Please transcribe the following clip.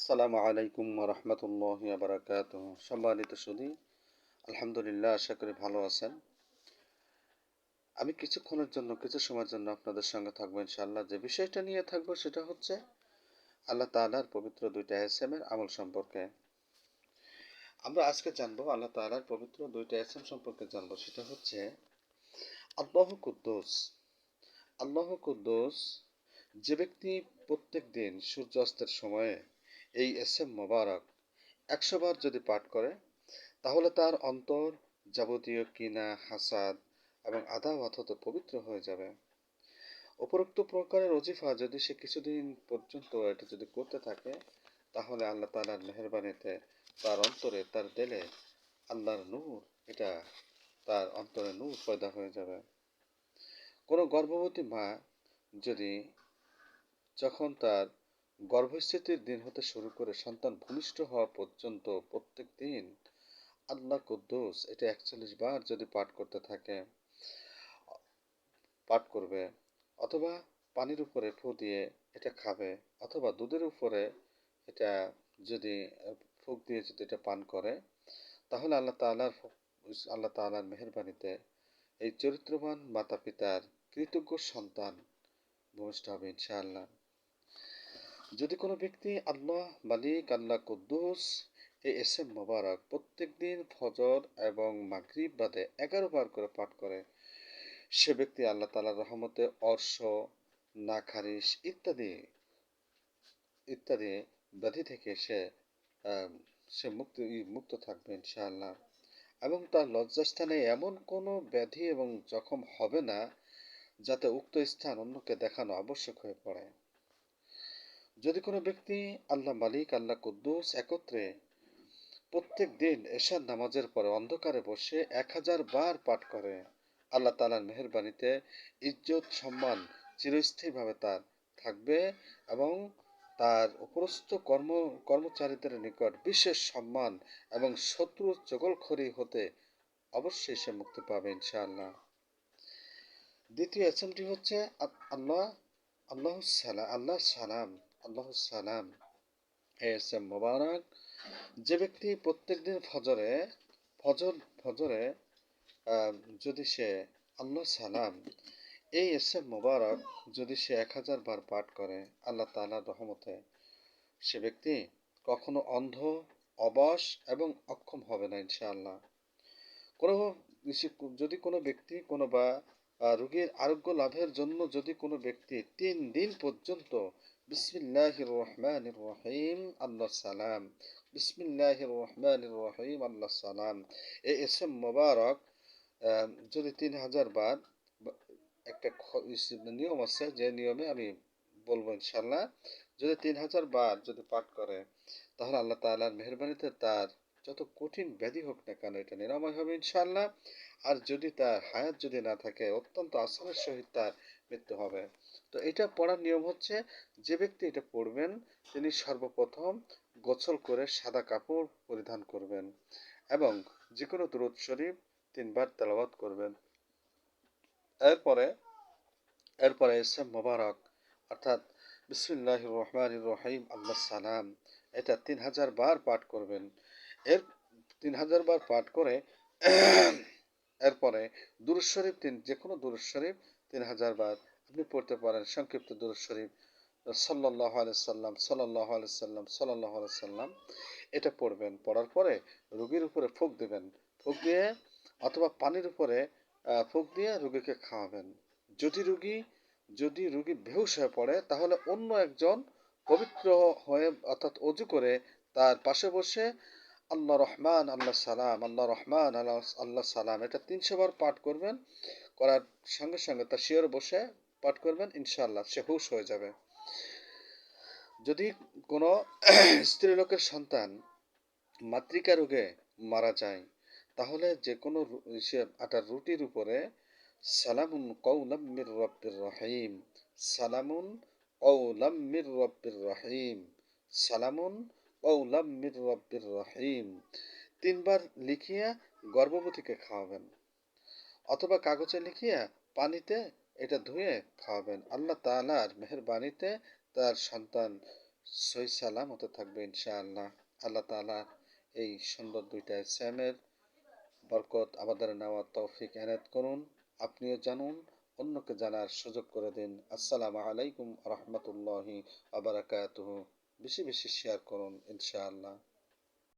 আসসালামু আলাইকুম রহমতুল্লাহি বারাকাতুহু। সম্মানিত সুধী, আলহামদুলিল্লাহ, আশা করি ভালো আছেন। আমি কিছুক্ষণের জন্য কিছু সময়ের জন্য আপনাদের সঙ্গে থাকবো ইনশাআল্লাহ। যে বিষয়টা নিয়ে থাকবো সেটা হচ্ছে আল্লাহ তাআলার পবিত্র দুইটা ইসমের আমল সম্পর্কে। আমরা আজকে জানবো আল্লাহ তাআলার পবিত্র দুইটা ইসম সম্পর্কে জানবো। সেটা হচ্ছে আল্লাহ কুদ্দুস। আল্লাহ কুদ্দুস, যে ব্যক্তি প্রত্যেক দিন সূর্যাস্তের সময়ে এই ইসম মোবারক 100 বার যদি পাঠ করে, তাহলে তার অন্তর যাবতীয় কিনা, হাসাদ এবং আদাওয়াত হতে পবিত্র হয়ে যাবে। উপরোক্ত প্রকারের ওজিফা যদি সে কিছুদিন পর্যন্ত এটা যদি করতে থাকে, তাহলে আল্লাহ তাআলার মেহেরবানিতে তার অন্তরে, তার দিলে আল্লাহর নূর, এটা তার অন্তরে নূর পয়দা হয়ে যাবে। কোনো গর্ভবতী মা যদি যখন তার গর্ভস্থিতির দিন হতে শুরু করে সন্তান ভূমিষ্ঠ হওয়া পর্যন্ত প্রত্যেক দিন আল্লাহ কুদ্দুস এটা 41 বার যদি পাঠ করবে, অথবা পানির উপরে ফু দিয়ে এটা খাবে, অথবা দুধের উপরে এটা যদি ফুঁক দিয়ে যদি এটা পান করে, তাহলে আল্লাহ তাআলার মেহেরবানিতে এই চরিত্রবান মাতা পিতার কৃতজ্ঞ সন্তান ভূমিষ্ঠ হবে ইনশাআল্লাহ। যদি কোনো ব্যক্তি আল্লাহ মালিক, আল্লাহ কুদ্দুস এই এসএম মোবারক প্রত্যেক দিন ফজর এবং মাগরিব বাদে 11 বার করে পাঠ করে, সে ব্যক্তি আল্লাহ তাআলার রহমতে অর্শ, নাখারিশ ইত্যাদি ইত্যাদি ব্যাধি থেকে সে মুক্ত থাকবে ইনশাআল্লাহ। এবং তার লজ্জাস্থানে এমন কোনো ব্যাধি এবং জখম হবে না যাতে উক্ত স্থান অন্যকে দেখানো আবশ্যক হয়ে পড়ে। যদি কোনো ব্যক্তি আল্লাহ মালিক, আল্লাহ কুদ্দুস একত্রে প্রত্যেক দিন এশার নামাজের পরে অন্ধকারে বসে 1000 বার পাঠ করে, আল্লাহ তাআলার মেহেরবানিতে ইজ্জত সম্মান চিরস্থায়ীভাবে তার থাকবে এবং তার উপরস্থ কর্মচারীদের নিকট বিশেষ সম্মান এবং শত্রুর চগলখড়ি হতে অবশ্যই সে মুক্তি পাবে ইনশাআল্লাহ। দ্বিতীয় এসএমটি হচ্ছে আল্লাহ আল্লাহ সালাম। এই এসএম মোবারক, যে ব্যক্তি প্রত্যেক দিন ফজরে যদি সে আল্লাহ সালাম এই এসএম মোবারক যদি সে 1000 বার পাঠ করে, আল্লাহ তাআলার রহমতে সে ব্যক্তি কখনো অন্ধ, অবশ এবং অক্ষম হবে না ইনশাআল্লাহ। কোনো যদি কোনো ব্যক্তি কোনো বা রোগীর আরোগ্য লাভের জন্য যদি কোনো ব্যক্তি 3 দিন পর্যন্ত বিসমিল্লাহির রহমানির রহিম আল্লাহ সালাম, বিসমিল্লাহির রহমানির রহিম আল্লাহ সালাম এই এসএম মোবারক যদি 3000 বার, একটা নিয়ম আছে যে নিয়মে আমি বলবো ইনশাল্লাহ, যদি 3000 বার যদি পাঠ করে, তাহলে আল্লাহ তাআলার মেহেরবানিতে তার যত কঠিন ব্যাধি হোক না কেন এটা নিরাময় হবে ইনশাআল্লাহ। আর যদি তার হায়াত যদি না থাকে, অত্যন্ত আসানের সহিত তার মৃত্যু হবে। তো এটা পড়ার নিয়ম হচ্ছে, যে ব্যক্তি এটা পড়বেন তিনি সর্বপ্রথম গোসল করে সাদা কাপড় পরিধান করবেন এবং যে কোনো দুরূদ শরীফ 3 বার তেলাওয়াত করবেন। এরপরে এরপরে এসএম মোবারক অর্থাৎ বিসমিল্লাহির রহমানির রহিম আল্লাহ সালাম এটা 3000 বার পাঠ করবেন। এর 3000 বার পাঠ করে এরপরে দুরূদ শরীফ যে কোনো দুরূদ শরীফ 3000 বার আপনি পড়তে পারেন। সংক্ষিপ্ত দুরূদ শরীফ সাল্লাল্লাহু আলাইহি সাল্লাম, সাল্লাল্লাহু আলাইহি সাল্লাম, সাল্লাল্লাহু আলাইহি সাল্লাম এটা পড়বেন। পড়ার পরে রোগীর উপরে ফুঁক দিবেন, ফুঁক দিয়ে অথবা পানির উপরে ফুঁক দিয়ে রোগীকে খাওয়াবেন। যদি রোগী বেহুশ হয়ে পড়ে, তাহলে অন্য একজন পবিত্র হয়ে অর্থাৎ অজু করে তার পাশে বসে আল্লাহ রহমান আল্লাহ সালাম, আল্লাহ রহমান আল্লাহ সালাম এটা 300 বার পাঠ করবেন। করার সঙ্গে সঙ্গে তার শিয়রে বসে পাঠ করবেন, ইনশাআল্লাহ সে হুশ হয়ে যাবে। যদি কোনো স্ত্রীলোকের সন্তান মাতৃকা রোগে মারা যায়, তাহলে যে কোনো আটার রুটির উপরে সালামুন কওলাম মির রব্বির রহিম, সালামুন কওলাম মির রব্বির রহিম, সালামুন কওলাম মির রব্বির রহিম 3 বার লিখিয়া গর্ভবতীকে খাওয়াবেন, অথবা কাগজে লিখিয়া পানিতে এটা ধুয়ে খাওয়াবেন। আল্লাহ তাআলার মেহেরবানিতে তার সন্তান সহি সালামতে থাকবে ইনশাআল্লাহ। আল্লাহ তাআলা এই সুন্দর দুইটা ইসলামের বরকত আমাদের নেওয়ার তৌফিক এনায়েত করুন। আপনিও জানুন, অন্যকে জানার সুযোগ করে দিন। আসসালামু আলাইকুম রহমতুল্লাহি ওয়া বারাকাতুহু। বেশি বেশি শেয়ার করুন ইনশাআল্লাহ।